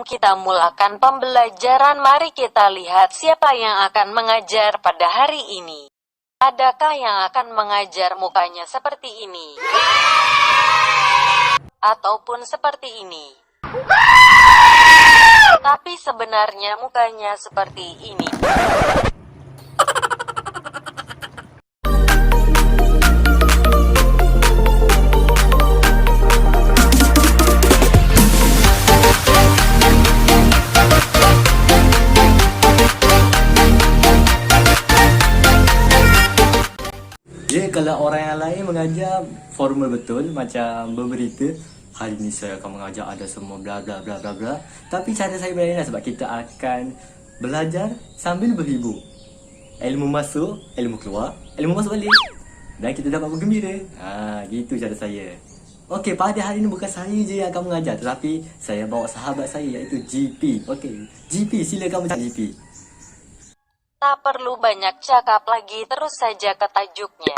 kita mulakan pembelajaran, mari kita lihat siapa yang akan mengajar pada hari ini. Adakah yang akan mengajar mukanya seperti ini? Ataupun seperti ini? Tapi sebenarnya mukanya seperti ini. Ya, kalau orang yang lain mengajar formal betul macam berberita, hari ni saya akan mengajar ada semua bla bla bla bla bla. Tapi cara saya berlain sebab kita akan belajar sambil berhibur. Ilmu masuk, ilmu keluar, ilmu masuk balik. Dan kita dapat bergembira. Gitu cara saya. Okey, pada hari ini bukan saya je yang akan mengajar, tetapi saya bawa sahabat saya iaitu GP. Okey, GP silakan bercakap GP. Tak perlu banyak cakap lagi, terus saja ke tajuknya.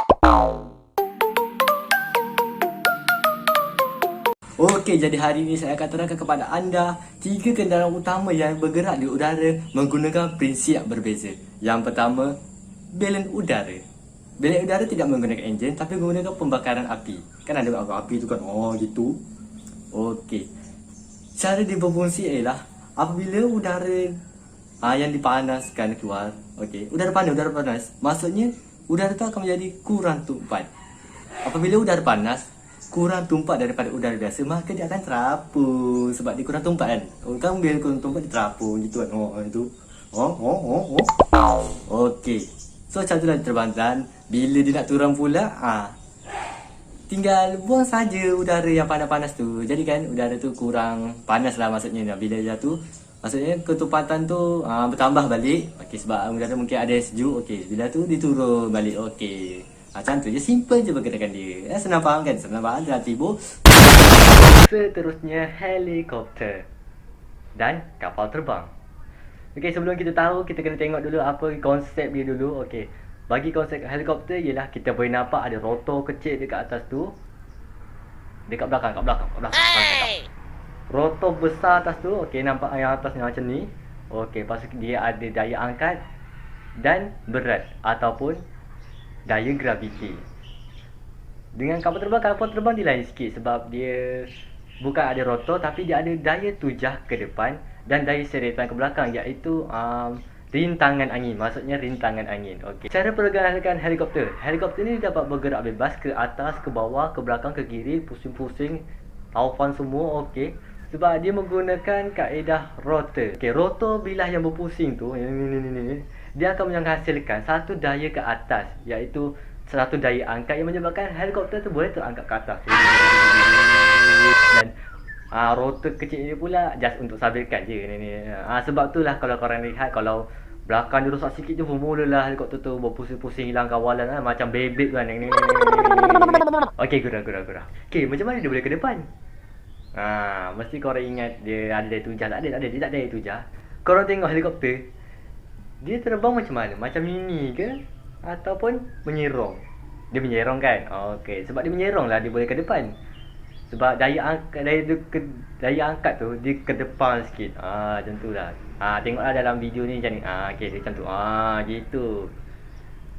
Okey, jadi hari ini saya akan terangkan kepada anda 3 kenderaan utama yang bergerak di udara menggunakan prinsip berbeza. Yang pertama, belen udara. Belen udara tidak menggunakan enjin tapi menggunakan pembakaran api. Kan ada api tu kan, gitu. Okey. Cara dia berfungsi ialah apabila udara yang dipanaskan keluar, okey. Udara panas. Maksudnya udara tu akan menjadi kurang tumpat. Apabila udara panas kurang tumpat daripada udara biasa, maka dia akan terapung sebab dia kurang tumpat kan. Kan bila kurang tumpat dia terapung gitu kan. Itu. Okey. So macam itulah terbang. Bila dia nak turun pula, tinggal buang saja udara yang panas-panas tu. Jadi kan udara tu kurang panas lah maksudnya. Bila jatuh, maksudnya ketumpatan tu bertambah balik. Okey, sebab udara mungkin ada yang sejuk. Okey, bila tu dia turun balik. Okey. Macam tu je, simple je pergerakan dia. Senang faham kan? Senang faham dah tiba. Seterusnya helikopter dan kapal terbang. Okey, sebelum kita tahu, kita kena tengok dulu apa konsep dia dulu. Okey, bagi konsep helikopter ialah kita boleh nampak ada rotor kecil dekat atas tu. Dekat belakang, kat belakang. Rotor besar atas tu, okey, nampak yang atas ni macam ni. Okey, lepas tu dia ada daya angkat dan berat ataupun daya graviti. Dengan kapal terbang dia lain sikit sebab dia bukan ada rotor tapi dia ada daya tujah ke depan dan daya seretan ke belakang, iaitu rintangan angin. Maksudnya rintangan angin. Okey. Cara pergerakan helikopter. Helikopter ni dapat bergerak bebas ke atas, ke bawah, ke belakang, ke kiri, pusing-pusing, taufan semua. Okey. Sebab dia menggunakan kaedah rotor. Okey, rotor bilah yang berpusing tu, ni, dia akan menghasilkan satu daya ke atas, iaitu satu daya angkat yang menyebabkan helikopter tu boleh terangkat ke atas. Dan rotor kecil ni pula just untuk stabilkan je ni. Sebab tu lah kalau korang lihat, kalau belakang dia rosak sikit je, mulalah helikopter tu berpusing-pusing, hilang kawalan macam bebek kan. Okey, gurau. Okey, macam mana dia boleh ke depan? Mesti korang ingat dia ada daya tujah. Tak ada, dia tak ada daya tujah. Korang tengok helikopter, dia terbang macam mana? Macam mini ke? Ataupun menyerong? Dia menyerong kan? Okey, sebab dia menyerong lah dia boleh ke depan. Sebab daya angkat tu dia ke depan sikit. Macam tu lah. Tengoklah dalam video ni macam ni. Okey, dia macam tu. Gitu.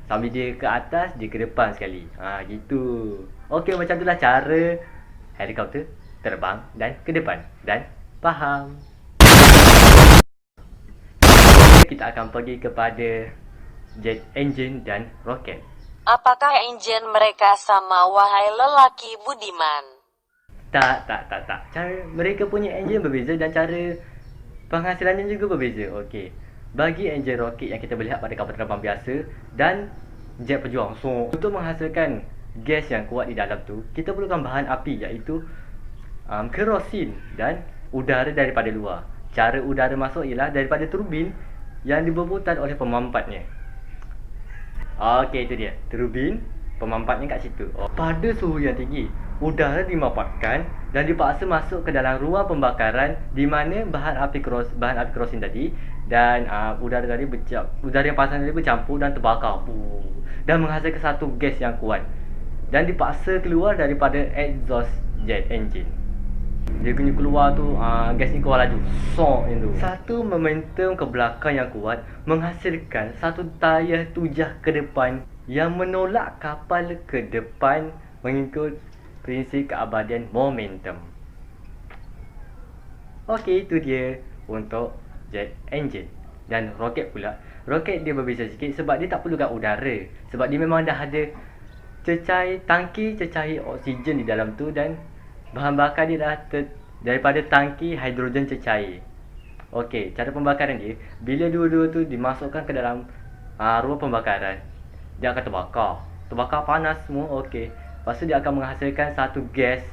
Sambil dia ke atas, dia ke depan sekali. Gitu. Okey, macam tu lah cara helikopter terbang dan ke depan. Dan faham? Kita akan pergi kepada jet engine dan roket. Apakah enjin mereka sama, wahai lelaki budiman? Tak. Cara mereka punya enjin berbeza dan cara penghasilannya juga berbeza. Okey. Bagi enjin roket yang kita boleh lihat pada kapal terbang biasa dan jet pejuang. So, untuk menghasilkan gas yang kuat di dalam tu, kita perlukan bahan api, iaitu kerosin dan udara daripada luar. Cara udara masuk ialah daripada turbin yang diberputar oleh pemampatnya. Okey, itu dia. Turbin, pemampatnya kat situ. Pada suhu yang tinggi, udara dimampatkan dan dipaksa masuk ke dalam ruang pembakaran di mana bahan api kerosin tadi dan udara yang panas tadi bercampur dan terbakar. Dan menghasilkan satu gas yang kuat dan dipaksa keluar daripada exhaust jet engine. Dia punya keluar tu, gas ni keluar laju. Sok yang tu. Satu momentum ke belakang yang kuat menghasilkan satu daya tujah ke depan yang menolak kapal ke depan mengikut prinsip keabadian momentum. Okey, itu dia untuk jet engine. Dan roket pula, roket dia berbeza sikit sebab dia tak perlukan udara. Sebab dia memang dah ada tangki cecair oksigen di dalam tu, dan bahan bakar dia dah daripada tangki hidrogen cecair. Okey, cara pembakaran dia, bila dua-dua tu dimasukkan ke dalam ruang pembakaran, dia akan terbakar panas semua. Okey, lepas tu dia akan menghasilkan satu gas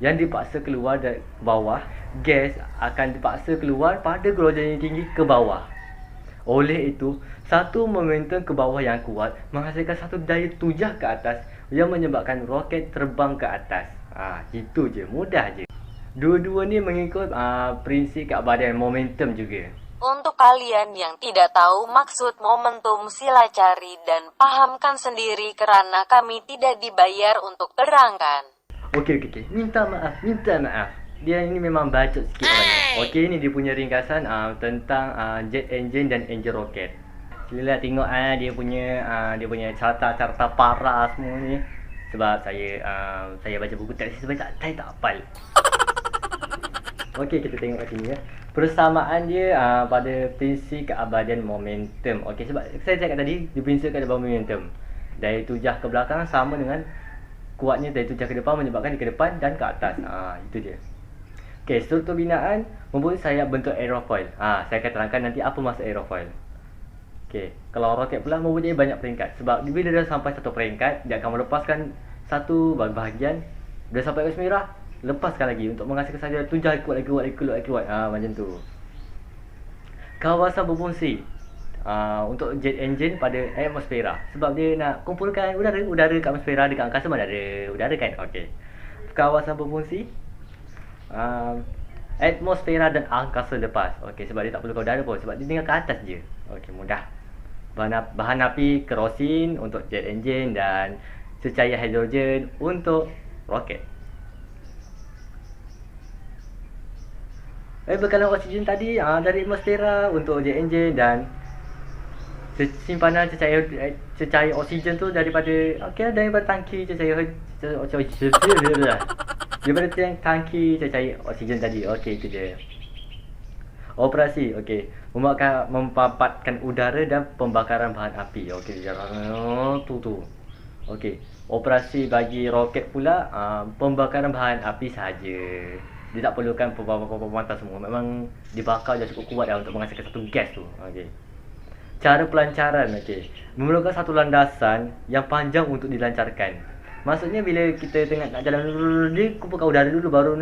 yang dipaksa keluar dari bawah. Gas akan dipaksa keluar pada gelojan yang tinggi ke bawah. Oleh itu, satu momentum ke bawah yang kuat menghasilkan satu daya tujah ke atas yang menyebabkan roket terbang ke atas. Itu je, mudah je. Dua-dua ni mengikut prinsip keabadian momentum juga. Untuk kalian yang tidak tahu maksud momentum, sila cari dan pahamkan sendiri karena kami tidak dibayar untuk terangkan. Okey. Minta maaf. Dia ini memang bacot sikit orangnya. Okey, ni dia punya ringkasan tentang jet engine dan engine roket. Silalah tengok dia punya carta parah semua ni. Sebab saya baca buku teks sebab saya tak hafal. Okey, kita tengok kat sini ya. Persamaan dia pada prinsip keabadian momentum. Okey, sebab saya cakap tadi di prinsip keabadian momentum. Daya tujah ke belakang sama dengan kuatnya daya tujah ke depan menyebabkan dia ke depan dan ke atas. Itu dia. Okey, struktur binaan mempunyai sayap bentuk aerofoil. Saya akan terangkan nanti apa maksud aerofoil. Okey, kalau roket pula mempunyai banyak peringkat. Sebab bila dia sampai satu peringkat, dia akan melepaskan satu bahagian. Dia sampai garis merah, lepaskan lagi untuk menghasilkan saja tujah kuat. Macam tu. Kawasan berfungsi untuk jet engine pada atmosfera. Sebab dia nak kumpulkan udara kat atmosfera. Dekat angkasa mana ada udara kan. Okey, kawasan berfungsi atmosfera dan angkasa lepas. Okey, sebab dia tak perlukan udara pun, sebab dia tinggal ke atas je. Okey, mudah. Bahan api kerosin untuk jet engine dan cecair hidrogen untuk roket. Bekalan oksigen tadi dari atmosfera untuk jet engine, dan simpanan cecair oksigen tu daripada tangki cecair daripada tangki cecair oksigen tadi. Okey, itu dia. Operasi, okey, mempapadkan udara dan pembakaran bahan api. Okey, tu. Okey, operasi bagi roket pula pembakaran bahan api sahaja. Dia tak perlukan pemantau semua. Memang dibakar je cukup kuat dah untuk menghasilkan satu gas tu. Okey. Cara pelancaran, okey, memerlukan satu landasan yang panjang untuk dilancarkan. Maksudnya bila kita tengah nak jalan dulu, dia kumpulkan udara dulu baru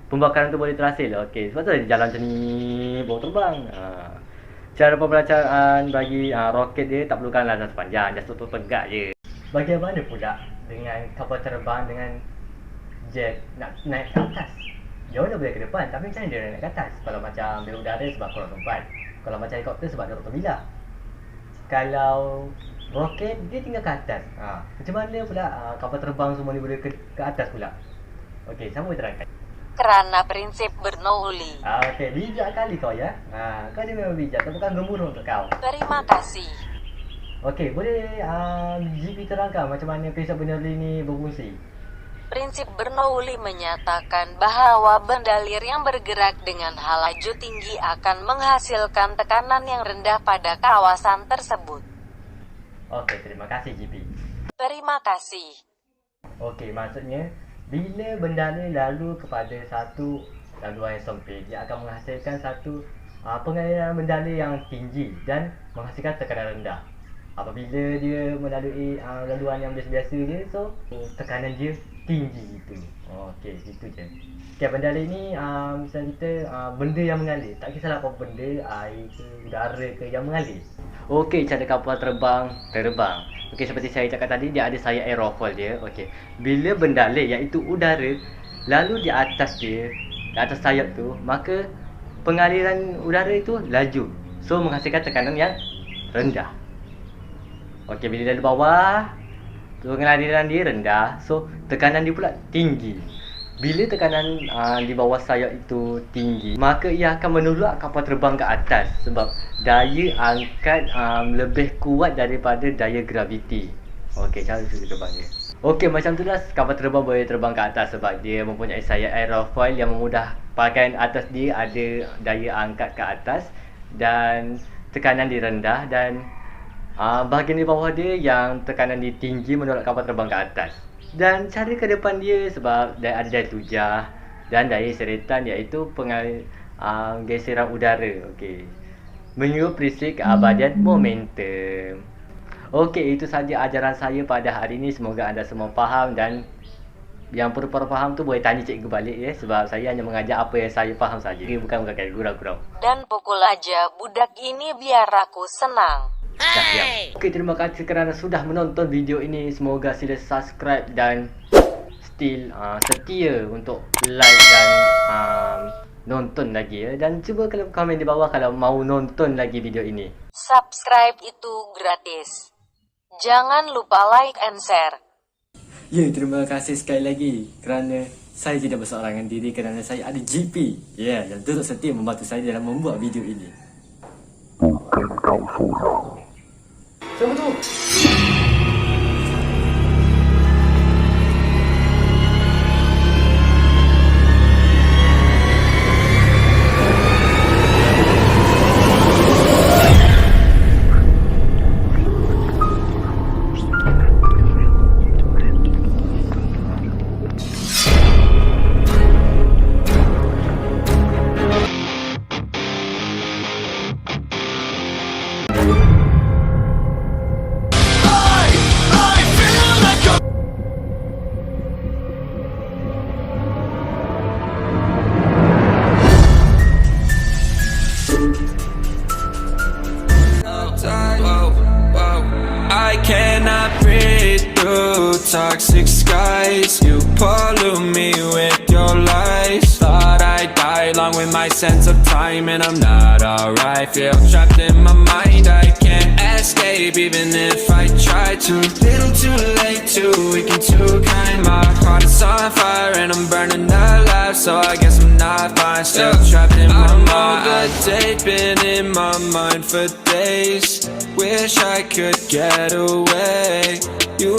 pembakaran tu boleh terhasil. Okey, sebab tu dia jalan macam ni, baru terbang. Cara pelancaran bagi roket dia tak perlukan landasan panjang, just tutup tegak je. Bagaimana pula dengan kapal terbang dengan jet nak naik ke atas? Dia dah boleh ke depan, tapi macam mana dia naik ke atas? Kalau macam bela udara sebab kurang tempat. Kalau macam helikopter sebab ada rotor bilah. Kalau roket dia tinggal ke atas. Macam mana pula kapal terbang semua ni boleh ke atas pula? Okey, siapa boleh terangkan? Kerana prinsip Bernoulli. Okey, bijak kali kau ya. Kau ni memang bijak, bukan gemuruh untuk kau. Terima kasih. Okey, boleh GP terangkan macam mana prinsip Bernoulli ni berfungsi? Prinsip Bernoulli menyatakan bahwa benda liar yang bergerak dengan laju tinggi akan menghasilkan tekanan yang rendah pada kawasan tersebut. Okey, terima kasih GP. Terima kasih. Okey, maksudnya bila benda ni lalu kepada satu laluan yang sempit, dia akan menghasilkan satu pengaliran benda yang tinggi dan menghasilkan tekanan rendah. Apabila dia melalui laluan yang biasa-biasa je, so tekanan dia tinggi gitu. Okey, gitu je. Okey, benda ni misal kita benda yang mengalir, tak kisahlah apa benda, air ke udara ke yang mengalir. Okey, cara kapal terbang. Okey, seperti saya cakap tadi, dia ada sayap aerofoil dia. Okey, bila benda air iaitu udara lalu di atas dia, di atas sayap tu, maka pengaliran udara itu laju, so menghasilkan tekanan yang rendah. Okey, bila dari bawah, pengaliran dia rendah, so tekanan dia pula tinggi. bila tekanan di bawah sayap itu tinggi, maka ia akan menolak kapal terbang ke atas sebab daya angkat lebih kuat daripada daya graviti. Okey, cara kita terbang dia. Okey, macam tu lah kapal terbang boleh terbang ke atas sebab dia mempunyai sayap aerofoil yang memudah pakaian atas dia ada daya angkat ke atas dan tekanan dia rendah, dan bahagian di bawah dia yang tekanan dia tinggi menolak kapal terbang ke atas. Dan cara ke depan dia sebab ada daya tujah dan daya seretan iaitu geseran udara. Okey, mengikut prinsip keabadian momentum. Okey, itu saja ajaran saya pada hari ini. Semoga anda semua faham, dan yang perlu faham tu boleh tanya cikgu balik ya, sebab saya hanya mengajar apa yang saya faham saja. Bukan gurau-gurau. Dan pukul aja budak ini biar aku senang. Okey, terima kasih kerana sudah menonton video ini. Semoga sila subscribe dan still setia untuk like dan nonton lagi ya. Dan cuba kalau komen di bawah kalau mau nonton lagi video ini. Subscribe itu gratis. Jangan lupa like and share. Ya, terima kasih sekali lagi kerana saya tidak berseorangan diri kerana saya ada GP. Ya, yang turut setia membantu saya dalam membuat video ini. Bukan kau seorang. Siapa tu? I cannot breathe through toxic skies. You pollute me with your lies. Thought I'd die along with my sense of time, and I'm not alright. Feel trapped in my mind, I can't escape even if I try to. Little too late, too weak and too kind. My heart is on fire and I'm burning alive, so I guess I'm not fine. Still trapped in my mind. The date been in my mind for days. Wish I could get away. You